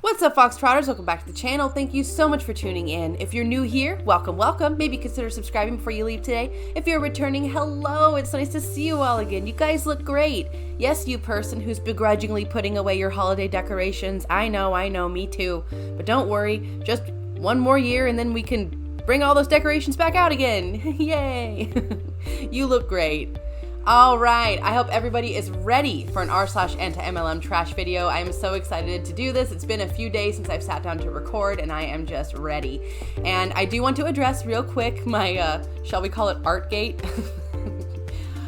What's up, Foxtrotters? Welcome back to the channel. Thank you so much for tuning in. If you're new here, welcome, welcome. Maybe consider subscribing before you leave today. If you're returning, hello. It's nice to see you all again. You guys look great. Yes, you person who's begrudgingly putting away your holiday decorations. I know, me too. But don't worry, just one more year and then we can bring all those decorations back out again. Yay. You look great. All right, I hope everybody is ready for an r/antiMLM trash video. I am so excited to do this. It's been a few days since I've sat down to record and I am just ready. And I do want to address real quick my, shall we call it Artgate?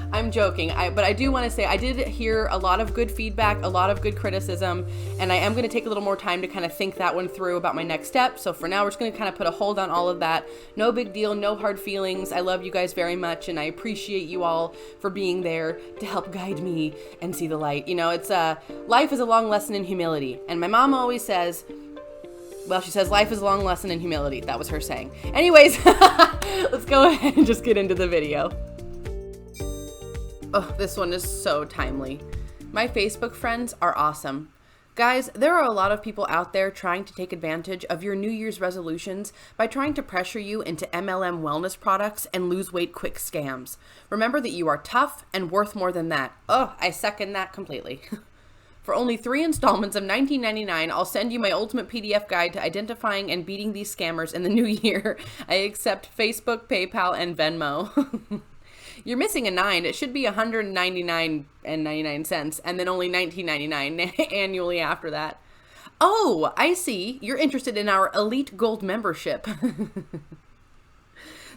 I'm joking, but I do want to say I did hear a lot of good feedback, a lot of good criticism, and I am going to take a little more time to kind of think that one through about my next step. So for now, we're just going to kind of put a hold on all of that. No big deal, no hard feelings. I love you guys very much, and I appreciate you all for being there to help guide me and see the light. You know, it's life is a long lesson in humility, and my mom always says, well, she says life is a long lesson in humility. That was her saying. Anyways, let's go ahead and just get into the video. Oh, this one is so timely. My Facebook friends are awesome. Guys, there are a lot of people out there trying to take advantage of your New Year's resolutions by trying to pressure you into MLM wellness products and lose weight quick scams. Remember that you are tough and worth more than that. Oh, I second that completely. For only 3 installments of $19.99, I'll send you my ultimate PDF guide to identifying and beating these scammers in the new year. I accept Facebook, PayPal, and Venmo. You're missing a 9. It should be $199.99 and then only $19.99 annually after that. Oh, I see. You're interested in our Elite Gold membership.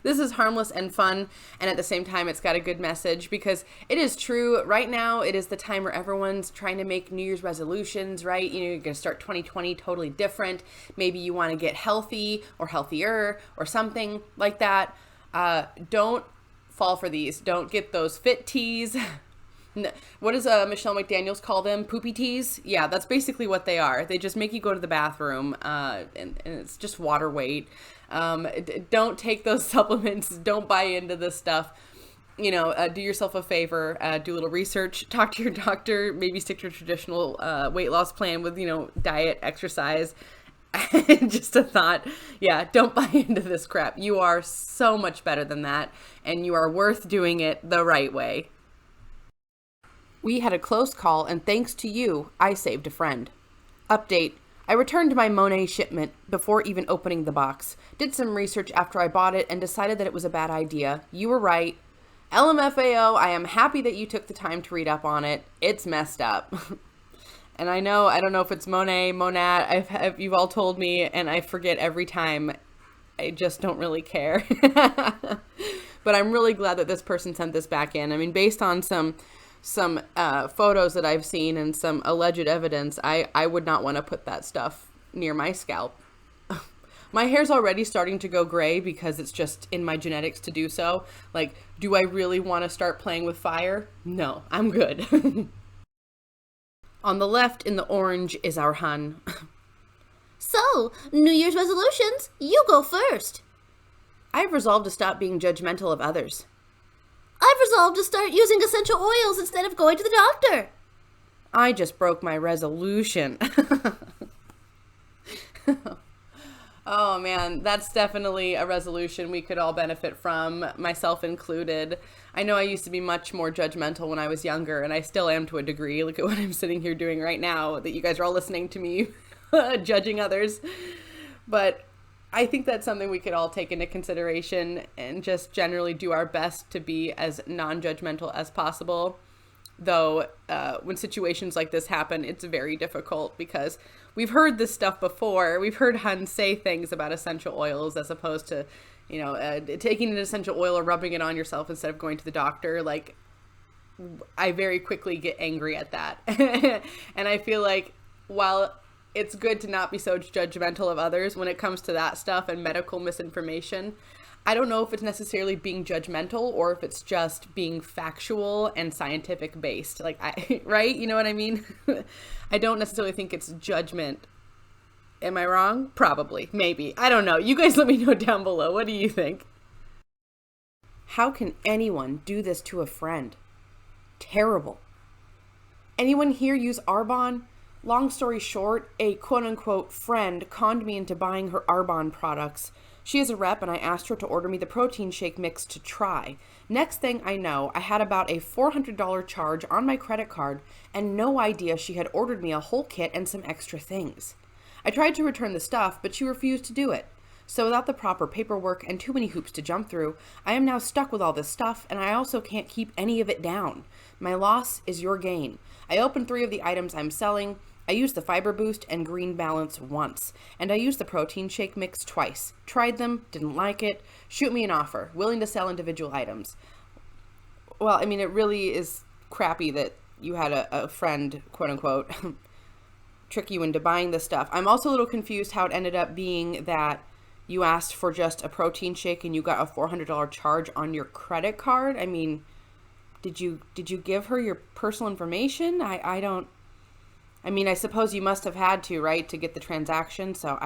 This is harmless and fun, and at the same time, it's got a good message because it is true. Right now, it is the time where everyone's trying to make New Year's resolutions, right? You know, you're going to start 2020 totally different. Maybe you want to get healthy or healthier or something like that. Don't fall for these. Don't get those fit teas. What does Michelle McDaniels call them? Poopy teas? Yeah, that's basically what they are. They just make you go to the bathroom, and it's just water weight. Don't take those supplements. Don't buy into this stuff. You know, do yourself a favor, do a little research, talk to your doctor, maybe stick to a traditional weight loss plan with, you know, diet, exercise. Just a thought. Yeah, don't buy into this crap. You are so much better than that, and you are worth doing it the right way. We had a close call, and thanks to you, I saved a friend. Update. I returned my Monet shipment before even opening the box. Did some research after I bought it and decided that it was a bad idea. You were right. LMFAO, I am happy that you took the time to read up on it. It's messed up. And I don't know if it's Monet, Monat, you've all told me, and I forget every time. I just don't really care. But I'm really glad that this person sent this back in. I mean, based on some photos that I've seen and some alleged evidence, I would not want to put that stuff near my scalp. My hair's already starting to go gray because it's just in my genetics to do so. Like, do I really want to start playing with fire? No, I'm good. On the left in the orange is our hun. So, New Year's resolutions, you go first. I've resolved to stop being judgmental of others. I've resolved to start using essential oils instead of going to the doctor. I just broke my resolution. Oh man, that's definitely a resolution we could all benefit from, myself included. I know I used to be much more judgmental when I was younger, and I still am to a degree. Look at what I'm sitting here doing right now, that you guys are all listening to me judging others. But I think that's something we could all take into consideration and just generally do our best to be as non-judgmental as possible. Though when situations like this happen, it's very difficult because we've heard this stuff before. We've heard Hun say things about essential oils as opposed to, you know, taking an essential oil or rubbing it on yourself instead of going to the doctor. Like, I very quickly get angry at that. And I feel like while it's good to not be so judgmental of others when it comes to that stuff and medical misinformation, I don't know if it's necessarily being judgmental or if it's just being factual and scientific based. Like, right? You know what I mean? I don't necessarily think it's judgment. Am I wrong? Probably. Maybe. I don't know. You guys let me know down below. What do you think? How can anyone do this to a friend? Terrible. Anyone here use Arbonne? Long story short, a quote-unquote friend conned me into buying her Arbonne products. She is a rep, and I asked her to order me the protein shake mix to try. Next thing I know, I had about a $400 charge on my credit card and no idea she had ordered me a whole kit and some extra things. I tried to return the stuff, but she refused to do it. So without the proper paperwork and too many hoops to jump through, I am now stuck with all this stuff, and I also can't keep any of it down. My loss is your gain. I opened 3 of the items I'm selling. I used the Fiber Boost and Green Balance once, and I used the protein shake mix twice. Tried them, didn't like it. Shoot me an offer. Willing to sell individual items. Well, I mean, it really is crappy that you had a friend, quote unquote, trick you into buying this stuff. I'm also a little confused how it ended up being that you asked for just a protein shake and you got a $400 charge on your credit card. I mean, did you give her your personal information? I suppose you must have had to, right, to get the transaction. So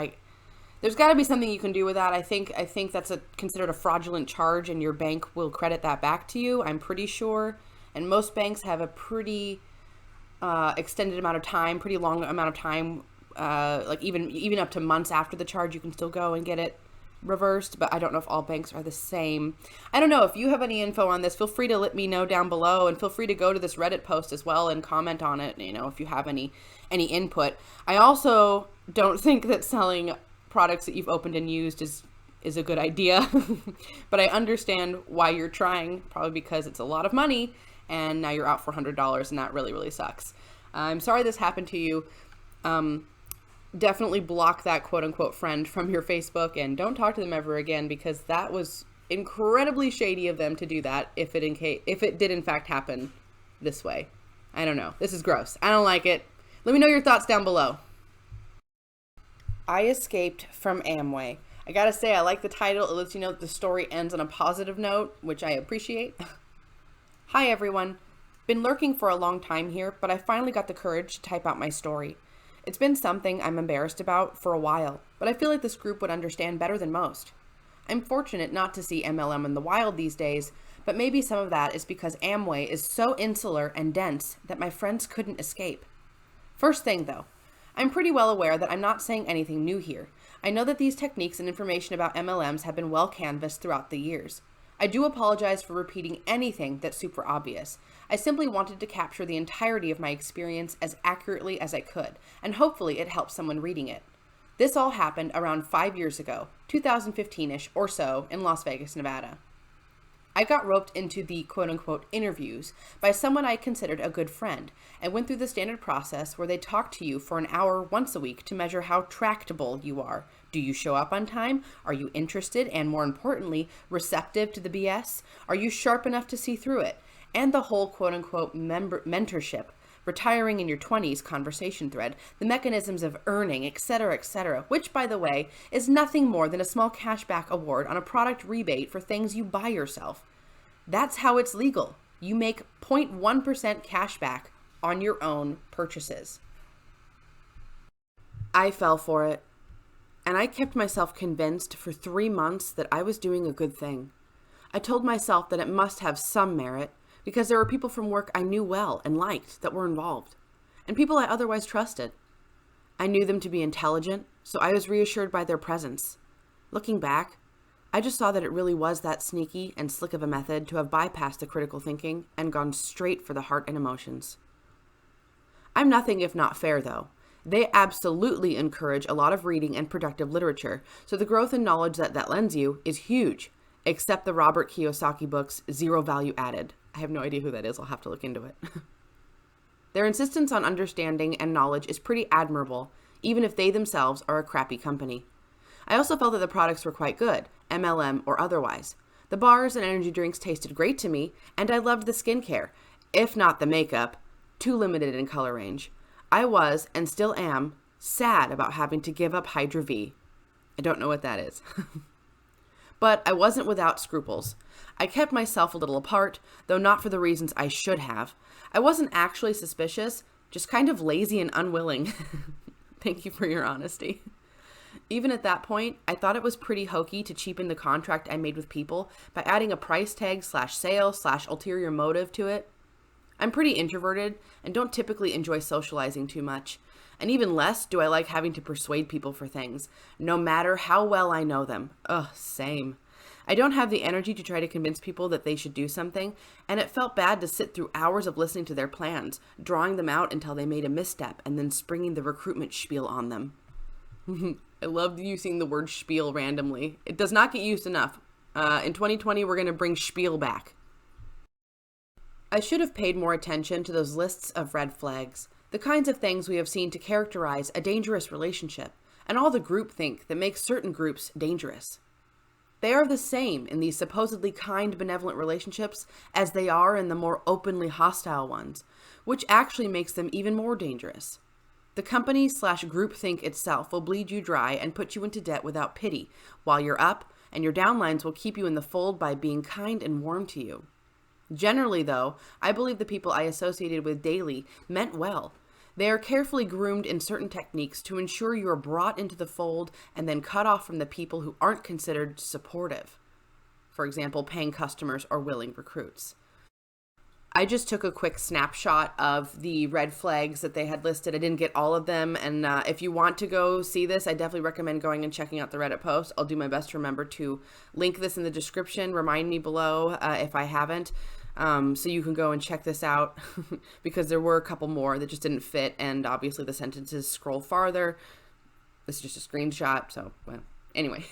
there's got to be something you can do with that. I think that's considered a fraudulent charge, and your bank will credit that back to you, I'm pretty sure. And most banks have a pretty extended amount of time, pretty long amount of time, like even up to months after the charge, you can still go and get it reversed. But I don't know if all banks are the same. I don't know. If you have any info on this, feel free to let me know down below, and feel free to go to this Reddit post as well and comment on it, if you have any input. I also don't think that selling products that you've opened and used is a good idea, but I understand why you're trying, probably because it's a lot of money and now you're out $400, and that really, really sucks. I'm sorry this happened to you. Definitely block that quote unquote friend from your Facebook and don't talk to them ever again, because that was incredibly shady of them to do that if it did in fact happen this way. I don't know. This is gross. I don't like it. Let me know your thoughts down below. I escaped from Amway. I gotta say, I like the title. It lets you know that the story ends on a positive note, which I appreciate. Hi everyone. Been lurking for a long time here, but I finally got the courage to type out my story. It's been something I'm embarrassed about for a while, but I feel like this group would understand better than most. I'm fortunate not to see MLM in the wild these days, but maybe some of that is because Amway is so insular and dense that my friends couldn't escape. First thing though, I'm pretty well aware that I'm not saying anything new here. I know that these techniques and information about MLMs have been well canvassed throughout the years. I do apologize for repeating anything that's super obvious. I simply wanted to capture the entirety of my experience as accurately as I could, and hopefully it helps someone reading it. This all happened around 5 years ago, 2015-ish or so, in Las Vegas, Nevada. I got roped into the quote-unquote interviews by someone I considered a good friend, and went through the standard process where they talk to you for an hour once a week to measure how tractable you are. Do you show up on time? Are you interested and, more importantly, receptive to the BS? Are you sharp enough to see through it? And the whole quote-unquote mentorship, retiring in your 20s conversation thread, the mechanisms of earning, etc., which, by the way, is nothing more than a small cashback award on a product rebate for things you buy yourself. That's how it's legal. You make 0.1% cashback on your own purchases. I fell for it, and I kept myself convinced for 3 months that I was doing a good thing. I told myself that it must have some merit, because there were people from work I knew well and liked that were involved, and people I otherwise trusted. I knew them to be intelligent, so I was reassured by their presence. Looking back, I just saw that it really was that sneaky and slick of a method to have bypassed the critical thinking and gone straight for the heart and emotions. I'm nothing if not fair, though. They absolutely encourage a lot of reading and productive literature, so the growth and knowledge that lends you is huge, except the Robert Kiyosaki book's Zero Value Added. I have no idea who that is. I'll have to look into it. Their insistence on understanding and knowledge is pretty admirable, even if they themselves are a crappy company. I also felt that the products were quite good, MLM or otherwise. The bars and energy drinks tasted great to me, and I loved the skincare, if not the makeup, too limited in color range. I was, and still am, sad about having to give up Hydra V. I don't know what that is. But I wasn't without scruples. I kept myself a little apart, though not for the reasons I should have. I wasn't actually suspicious, just kind of lazy and unwilling. Thank you for your honesty. Even at that point, I thought it was pretty hokey to cheapen the contract I made with people by adding a price tag /sale/ ulterior motive to it. I'm pretty introverted and don't typically enjoy socializing too much. And even less do I like having to persuade people for things, no matter how well I know them. Ugh, same. I don't have the energy to try to convince people that they should do something, and it felt bad to sit through hours of listening to their plans, drawing them out until they made a misstep, and then springing the recruitment spiel on them. I love using the word spiel randomly. It does not get used enough. In 2020, we're going to bring spiel back. I should have paid more attention to those lists of red flags, the kinds of things we have seen to characterize a dangerous relationship, and all the groupthink that makes certain groups dangerous. They are the same in these supposedly kind, benevolent relationships as they are in the more openly hostile ones, which actually makes them even more dangerous. The company/groupthink itself will bleed you dry and put you into debt without pity, while you're up, and your downlines will keep you in the fold by being kind and warm to you. Generally, though, I believe the people I associated with daily meant well. They are carefully groomed in certain techniques to ensure you are brought into the fold and then cut off from the people who aren't considered supportive. For example, paying customers or willing recruits. I just took a quick snapshot of the red flags that they had listed. I didn't get all of them, and if you want to go see this, I definitely recommend going and checking out the Reddit post. I'll do my best to remember to link this in the description. Remind me below if I haven't, so you can go and check this out, because there were a couple more that just didn't fit, and obviously the sentences scroll farther. This is just a screenshot, so, well, anyway.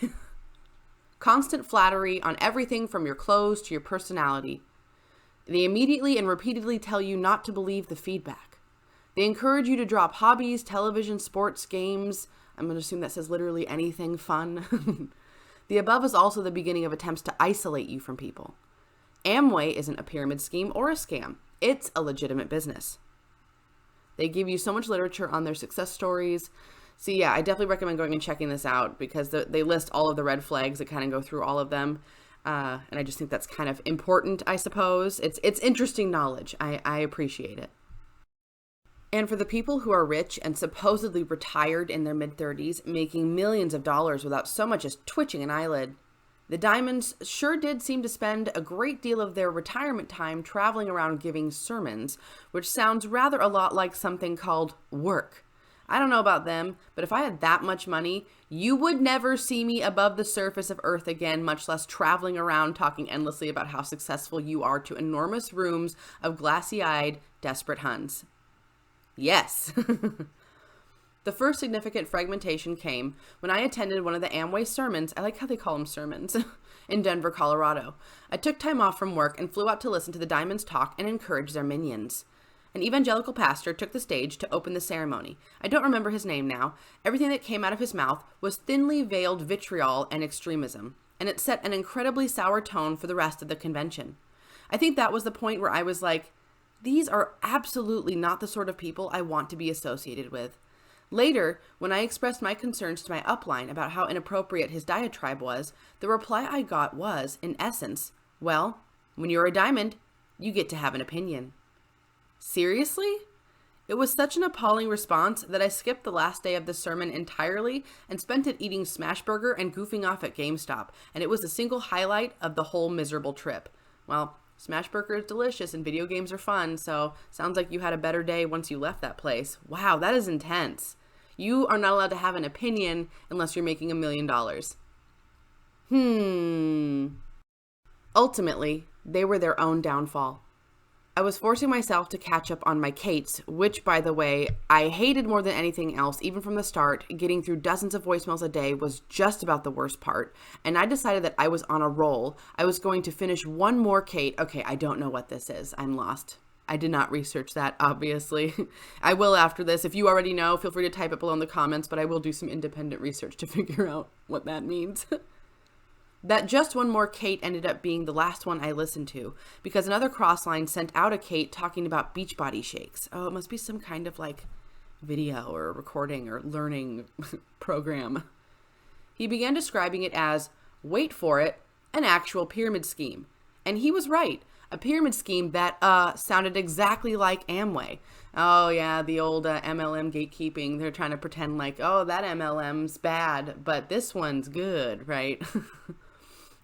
Constant flattery on everything from your clothes to your personality. They immediately and repeatedly tell you not to believe the feedback. They encourage you to drop hobbies, television, sports, games. I'm going to assume that says literally anything fun. The above is also the beginning of attempts to isolate you from people. Amway isn't a pyramid scheme or a scam. It's a legitimate business. They give you so much literature on their success stories. So yeah, I definitely recommend going and checking this out, because they list all of the red flags that kind of go through all of them. And I just think that's kind of important, I suppose. It's interesting knowledge. I appreciate it. And for the people who are rich and supposedly retired in their mid-30s, making millions of dollars without so much as twitching an eyelid, the Diamonds sure did seem to spend a great deal of their retirement time traveling around giving sermons, which sounds rather a lot like something called work. I don't know about them, but if I had that much money, you would never see me above the surface of Earth again, much less traveling around talking endlessly about how successful you are to enormous rooms of glassy-eyed, desperate Huns. Yes. The first significant fragmentation came when I attended one of the Amway sermons, I like how they call them sermons, in Denver, Colorado. I took time off from work and flew out to listen to the Diamonds talk and encourage their minions. An evangelical pastor took the stage to open the ceremony. I don't remember his name now. Everything that came out of his mouth was thinly veiled vitriol and extremism, and it set an incredibly sour tone for the rest of the convention. I think that was the point where I was like, these are absolutely not the sort of people I want to be associated with. Later, when I expressed my concerns to my upline about how inappropriate his diatribe was, the reply I got was, in essence, well, when you're a diamond, you get to have an opinion. Seriously? It was such an appalling response that I skipped the last day of the sermon entirely and spent it eating Smashburger and goofing off at GameStop, and it was the single highlight of the whole miserable trip. Well, Smashburger is delicious and video games are fun, so sounds like you had a better day once you left that place. Wow, that is intense. You are not allowed to have an opinion unless you're making $1 million. Ultimately, they were their own downfall. I was forcing myself to catch up on my Kates, which, by the way, I hated more than anything else. Even from the start, getting through dozens of voicemails a day was just about the worst part, and I decided that I was on a roll. I was going to finish one more Kate. Okay, I don't know what this is. I'm lost. I did not research that, obviously. I will after this. If you already know, feel free to type it below in the comments, but I will do some independent research to figure out what that means. That just one more Kate ended up being the last one I listened to, because another crossline sent out a Kate talking about Beachbody shakes. Oh, it must be some kind of like video or recording or learning program. He began describing it as, wait for it, an actual pyramid scheme. And he was right. A pyramid scheme that sounded exactly like Amway. Oh yeah, the old MLM gatekeeping. They're trying to pretend like, oh, that MLM's bad, but this one's good, right?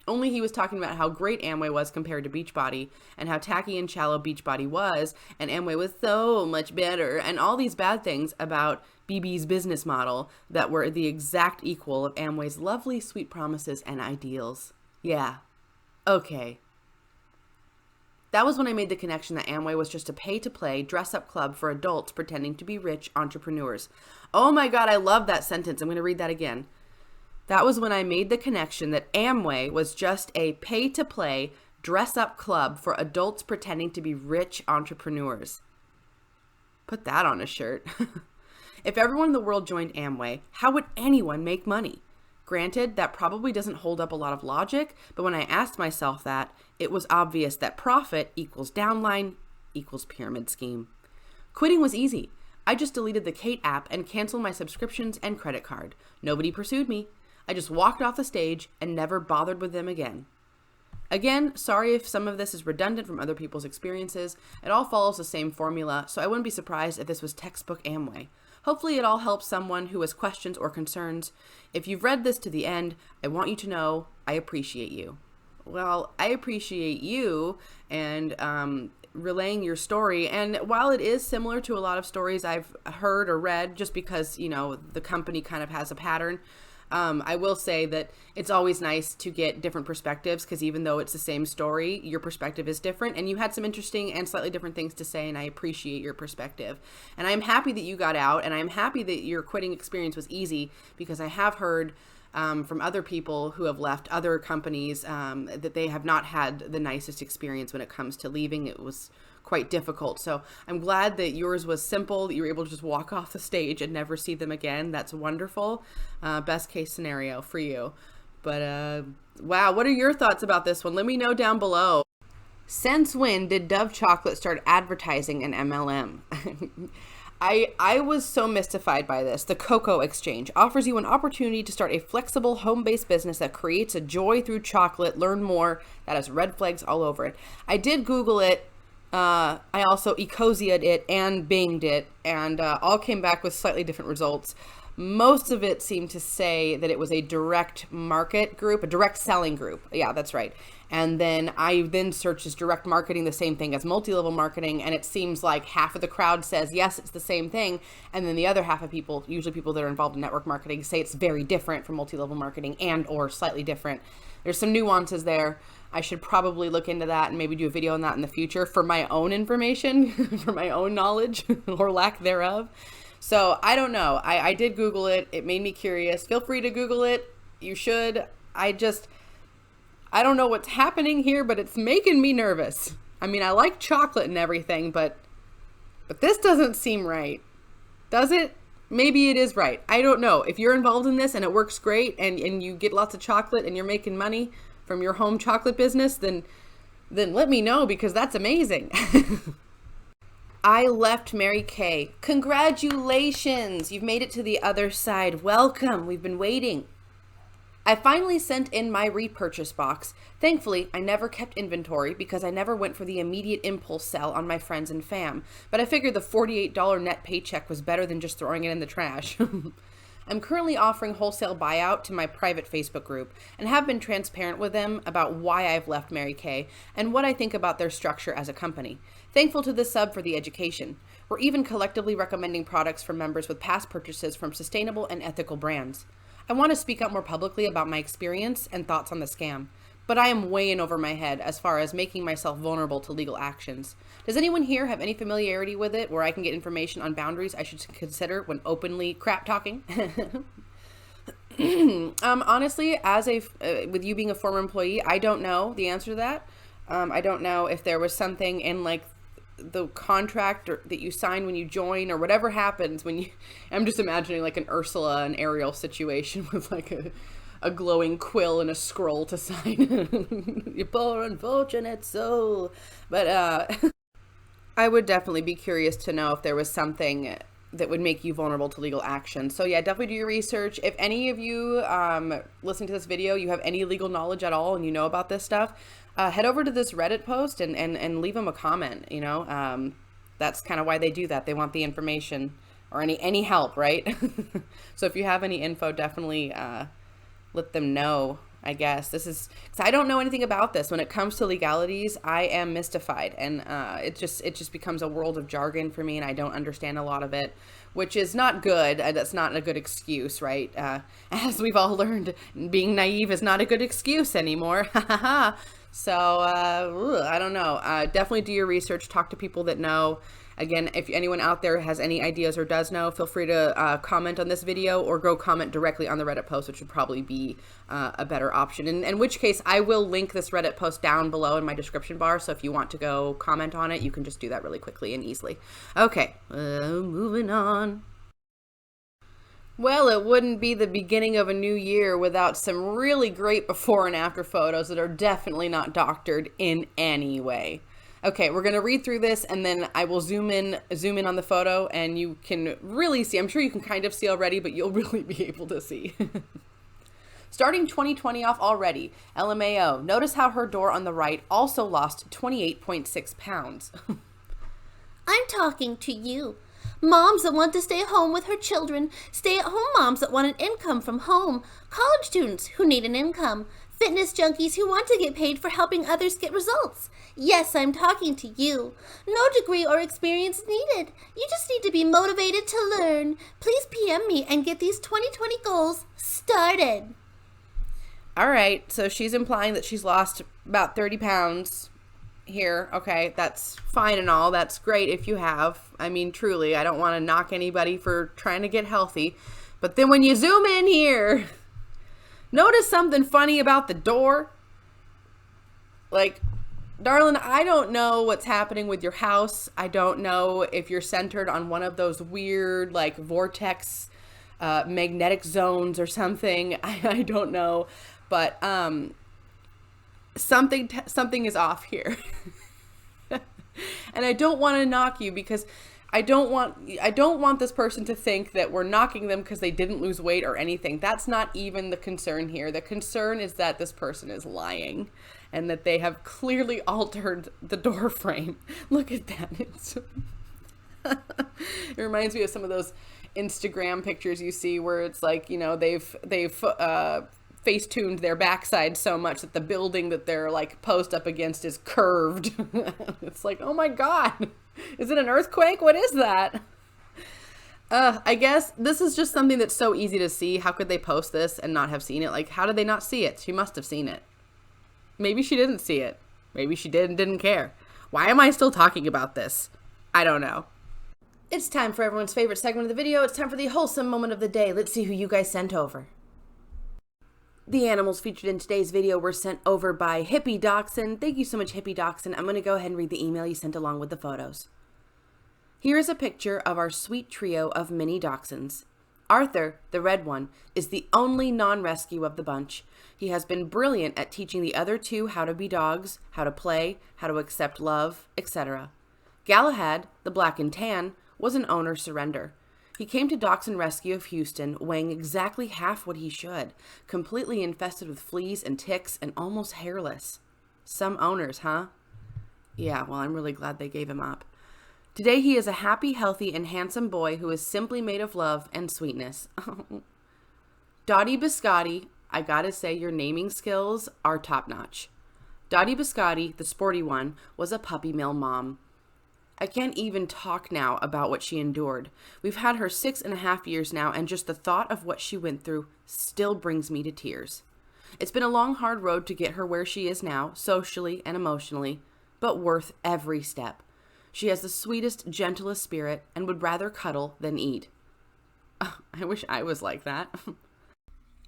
Only he was talking about how great Amway was compared to Beachbody and how tacky and shallow Beachbody was, and Amway was so much better, and all these bad things about BB's business model that were the exact equal of Amway's lovely sweet promises and ideals. Yeah. Okay. That was when I made the connection that Amway was just a pay-to-play, dress-up club for adults pretending to be rich entrepreneurs. Oh my God, I love that sentence. I'm going to read that again. That was when I made the connection that Amway was just a pay-to-play, dress-up club for adults pretending to be rich entrepreneurs. Put that on a shirt. If everyone in the world joined Amway, how would anyone make money? Granted, that probably doesn't hold up a lot of logic, but when I asked myself that, it was obvious that profit equals downline equals pyramid scheme. Quitting was easy. I just deleted the Kate app and canceled my subscriptions and credit card. Nobody pursued me. I just walked off the stage and never bothered with them again. Again, sorry if some of this is redundant from other people's experiences. It all follows the same formula, so I wouldn't be surprised if this was textbook Amway. Hopefully it all helps someone who has questions or concerns. If you've read this to the end, I want you to know I appreciate you. Well, I appreciate you and relaying your story. And while it is similar to a lot of stories I've heard or read, just because, you know, the company kind of has a pattern, I will say that it's always nice to get different perspectives, because even though it's the same story, your perspective is different, and you had some interesting and slightly different things to say, and I appreciate your perspective. And I'm happy that you got out, and I'm happy that your quitting experience was easy, because I have heard from other people who have left other companies that they have not had the nicest experience when it comes to leaving. It was quite difficult. So I'm glad that yours was simple, that you were able to just walk off the stage and never see them again. That's wonderful. Best case scenario for you. But wow, what are your thoughts about this one? Let me know down below. Since when did Dove Chocolate start advertising an MLM? I was so mystified by this. The Cocoa Exchange offers you an opportunity to start a flexible home-based business that creates a joy through chocolate. Learn more. That has red flags all over it. I did Google it. I also Ecosia'd it and Binged it, and all came back with slightly different results. Most of it seemed to say that it was a direct market group, a direct selling group. Yeah, that's right. And then I searched as direct marketing, the same thing as multi-level marketing, and it seems like half of the crowd says, yes, it's the same thing. And then the other half of people, usually people that are involved in network marketing, say it's very different from multi-level marketing and or slightly different. There's some nuances there. I should probably look into that and maybe do a video on that in the future for my own information, for my own knowledge or lack thereof. So I don't know. I did Google it. It made me curious. Feel free to Google it. You should. I don't know what's happening here, but it's making me nervous. I mean, I like chocolate and everything, but this doesn't seem right. Does it? Maybe it is right. I don't know. If you're involved in this and it works great and you get lots of chocolate and you're making money from your home chocolate business, then let me know, because that's amazing. I left Mary Kay. Congratulations! You've made it to the other side. Welcome. We've been waiting. I finally sent in my repurchase box. Thankfully, I never kept inventory because I never went for the immediate impulse sell on my friends and fam, but I figured the $48 net paycheck was better than just throwing it in the trash. I'm currently offering wholesale buyout to my private Facebook group and have been transparent with them about why I've left Mary Kay and what I think about their structure as a company. Thankful to the sub for the education. We're even collectively recommending products for members with past purchases from sustainable and ethical brands. I want to speak up more publicly about my experience and thoughts on the scam, but I am way in over my head as far as making myself vulnerable to legal actions. Does anyone here have any familiarity with it where I can get information on boundaries I should consider when openly crap talking? Honestly, with you being a former employee, I don't know the answer to that. I don't know if there was something in like the contract that you sign when you join or whatever happens when you, I'm just imagining like an Ursula and Ariel situation with like a glowing quill and a scroll to sign. You poor unfortunate soul. But I would definitely be curious to know if there was something that would make you vulnerable to legal action. So yeah, definitely do your research. If any of you listening to this video, you have any legal knowledge at all and you know about this stuff, head over to this Reddit post and leave them a comment. You know, that's kind of why they do that. They want the information or any help, right? So if you have any info, definitely let them know. I guess. This is, because I don't know anything about this. When it comes to legalities, I am mystified, and it just becomes a world of jargon for me, and I don't understand a lot of it, which is not good. That's not a good excuse, right? As we've all learned, being naive is not a good excuse anymore. So, I don't know. Definitely do your research. Talk to people that know. Again, if anyone out there has any ideas or does know, feel free to comment on this video or go comment directly on the Reddit post, which would probably be a better option. In which case, I will link this Reddit post down below in my description bar. So if you want to go comment on it, you can just do that really quickly and easily. Okay, moving on. Well, it wouldn't be the beginning of a new year without some really great before and after photos that are definitely not doctored in any way. Okay, we're going to read through this, and then I will zoom in on the photo, and you can really see. I'm sure you can kind of see already, but you'll really be able to see. Starting 2020 off already, LMAO. Notice how her door on the right also lost 28.6 pounds. I'm talking to you. Moms that want to stay home with her children, stay-at-home moms that want an income from home, college students who need an income, fitness junkies who want to get paid for helping others get results. Yes, I'm talking to you. No degree or experience needed. You just need to be motivated to learn. Please PM me and get these 2020 goals started. All right, so she's implying that she's lost about 30 pounds here. Okay, that's fine and all. That's great if you have. I mean, truly, I don't want to knock anybody for trying to get healthy. But then when you zoom in here, notice something funny about the door. Like, darling, I don't know what's happening with your house. I don't know if you're centered on one of those weird, like, vortex magnetic zones or something. I don't know. But something is off here. And I don't want to knock you because I don't want this person to think that we're knocking them because they didn't lose weight or anything. That's not even the concern here. The concern is that this person is lying and that they have clearly altered the door frame. Look at that. It reminds me of some of those Instagram pictures you see where it's like, you know, they've face-tuned their backside so much that the building that they're like posed up against is curved. It's like, oh my God, is it an earthquake? What is that? I guess this is just something that's so easy to see. How could they post this and not have seen it? Like, how did they not see it? She must have seen it. Maybe she didn't see it. Maybe she did and didn't care. Why am I still talking about this? I don't know. It's time for everyone's favorite segment of the video. It's time for the wholesome moment of the day. Let's see who you guys sent over. The animals featured in today's video were sent over by Hippie Dachshund. Thank you so much, Hippie Dachshund. I'm going to go ahead and read the email you sent along with the photos. Here is a picture of our sweet trio of mini dachshunds. Arthur, the red one, is the only non-rescue of the bunch. He has been brilliant at teaching the other two how to be dogs, how to play, how to accept love, etc. Galahad, the black and tan, was an owner surrender. He came to Dachshund Rescue of Houston weighing exactly half what he should, completely infested with fleas and ticks and almost hairless. Some owners, huh? Yeah, well, I'm really glad they gave him up. Today he is a happy, healthy, and handsome boy who is simply made of love and sweetness. Dottie Biscotti, I gotta say your naming skills are top-notch. Dottie Biscotti, the sporty one, was a puppy mill mom. I can't even talk now about what she endured. We've had her 6.5 years now, and just the thought of what she went through still brings me to tears. It's been a long, hard road to get her where she is now, socially and emotionally, but worth every step. She has the sweetest, gentlest spirit and would rather cuddle than eat. I wish I was like that.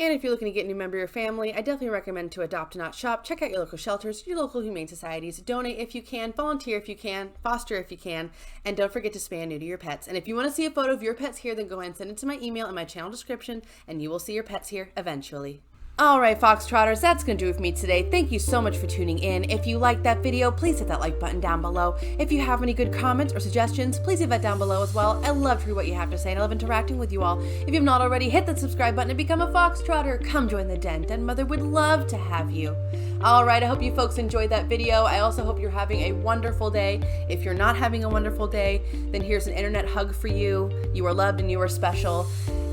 And if you're looking to get a new member of your family, I definitely recommend to adopt, not shop. Check out your local shelters, your local humane societies. Donate if you can, volunteer if you can, foster if you can, and don't forget to spay and neuter your pets. And if you want to see a photo of your pets here, then go ahead and send it to my email in my channel description, and you will see your pets here eventually. Alright, Foxtrotters, that's going to do it for me today. Thank you so much for tuning in. If you liked that video, please hit that like button down below. If you have any good comments or suggestions, please leave that down below as well. I love to hear what you have to say, and I love interacting with you all. If you have not already, hit that subscribe button and become a Foxtrotter. Come join the den. Den Mother would love to have you. Alright, I hope you folks enjoyed that video. I also hope you're having a wonderful day. If you're not having a wonderful day, then here's an internet hug for you. You are loved and you are special.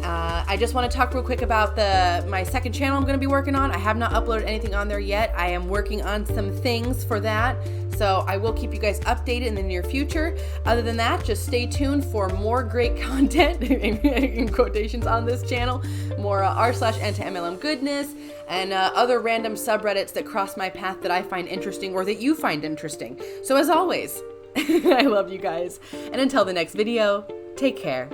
I just want to talk real quick about my second channel I'm going to be working on. I have not uploaded anything on there yet. I am working on some things for that, so I will keep you guys updated in the near future. Other than that, just stay tuned for more great content, in quotations, on this channel. More r/antiMLM goodness, and other random subreddits that cross my path that I find interesting or that you find interesting. So as always, I love you guys. And until the next video, take care.